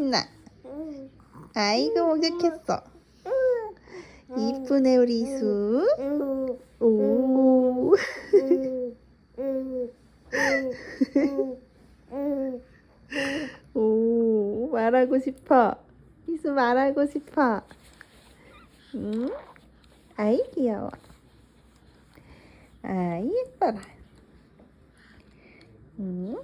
신나. 아이고 목욕했어. 이쁘네 우리 이수. 오. 오, 말하고 싶어. 이수 말하고 싶어. 응? 아이 귀여워. 아이 예뻐라. 응?